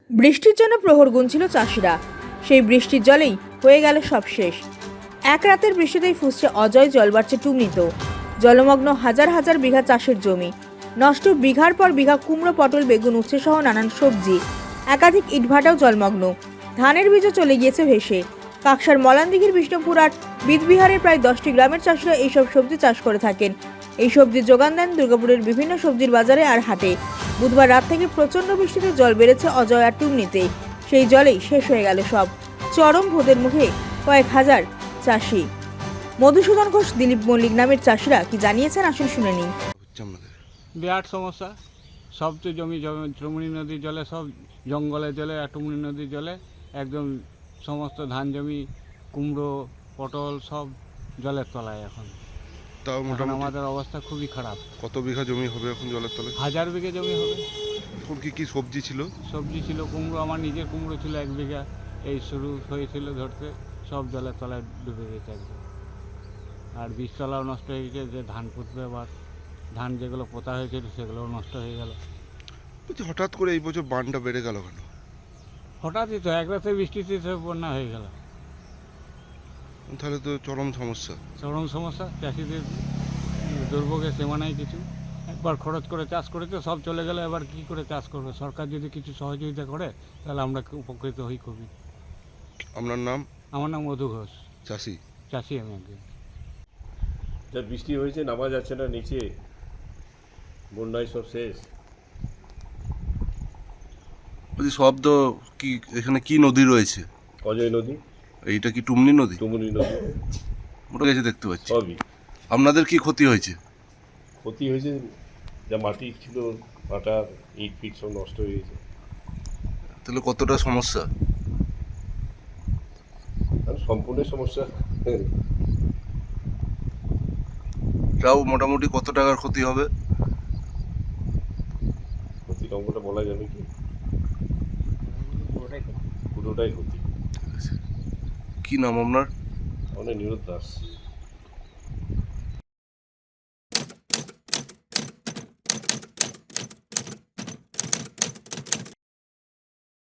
বৃষ্টির জন্য প্রহর গুনছিল চাষিরা। সেই বৃষ্টির জলেই হয়ে গেল সব শেষ। এক রাতের বৃষ্টিতেই ফুসছে অজয়, জল বাড়ছে টুমনিত। জলমগ্ন হাজার হাজার বিঘা চাষের জমি, নষ্ট বিঘার পর বিঘা কুমড়ো, পটল, বেগুন, উচ্ছে সহ নানান সবজি। একাধিক ইটভাটাও জলমগ্ন, ধানের বীজও চলে গিয়েছে ভেসে। কাকসার মলানদিঘির বিষ্ণুপুর আর বিদবিহারের প্রায় 10টি গ্রামের চাষিরা এইসব সবজি চাষ করে থাকেন। এই সবজির যোগান দেন দুর্গাপুরের বিভিন্ন সবজির বাজারে আর হাটে। বুধবার রাত থেকে প্রচণ্ড বৃষ্টিতে জল বেড়েছে অজয় আর টুমনিতে। সেই জলেই শেষ হয়ে গেল সব। চরম ভোদের মুখে কয়েক হাজার চাষি। মধুসূদন ঘোষ, দিলীপ মল্লিক নামের চাষিরা কি জানিয়েছেন আসুন শুনে নিন। বিরাট সমস্যা। সব তো জমি টুমনি নদীর জলে, সব জঙ্গলের জলে আর টুমনি নদীর জলে একদম সমস্ত ধান জমি, কুমড়ো, পটল সব জলের তলায় এখন। তাও এখন মোটামুটি আমাদের অবস্থা খুবই খারাপ। কত বিঘা জমি হবে এখন জলের তলে? 1000 বিঘে জমি হবে। এখন কি কি সবজি ছিল? সবজি ছিল কুমড়ো, আমার নিজের কুমড়ো ছিল 1 বিঘা। এই শুরু হয়েছিল ধরতে, সব জলের তলায় ডুবে গেছে একদম। আর বীজতলাও নষ্ট হয়ে গেছে, যে ধান পুঁতবে আবার, ধান যেগুলো পোতা হয়েছিল সেগুলোও নষ্ট হয়ে গেল। বলছি হঠাৎ করে এই বছর বানটা বেড়ে গেল কেন? হঠাৎই তো এক রাতে বৃষ্টিতে সব বন্যা হয়ে গেল। তাহলে তো চরম সমস্যা। চরম সমস্যা, চাষিদের দুর্ভোগের সীমা নাই কিছু। একবার খরচ করে চাষ করেছে, সব চলে গেলে এবার কি করে চাষ করবে? সরকার যদি কিছু সহযোগিতা করে তাহলে আমরা উপকৃত হই খুবই। আপনার নাম? আমার নাম মধু ঘোষ, চাষি। চাষি আমি একজন। যা বৃষ্টি হয়েছে নামা যাচ্ছে না নিচে, বন্যায় সব শেষ। বলছি সব তো কি এখানে কি নদী রয়েছে? অজয় নদী, এইটা কি টুমনি নদী? টুমুনি নদী, মোটা গেছে দেখতে পাচ্ছি। সবই আপনাদের কি ক্ষতি হয়েছে? ক্ষতি হয়েছে। যা মাটি ছিল, মাটার ইট ফিট সব নষ্ট হয়ে গেছে। তাহলে কতটা সমস্যা? আর সম্পূর্ণ সমস্যা। তাও মোটামুটি কত টাকার ক্ষতি হবে? ক্ষতির অঙ্কটা বলা যাবে কি? পুরোটাই ক্ষতি। কি নাম আপনার? অনেক নিরুদ্দাস।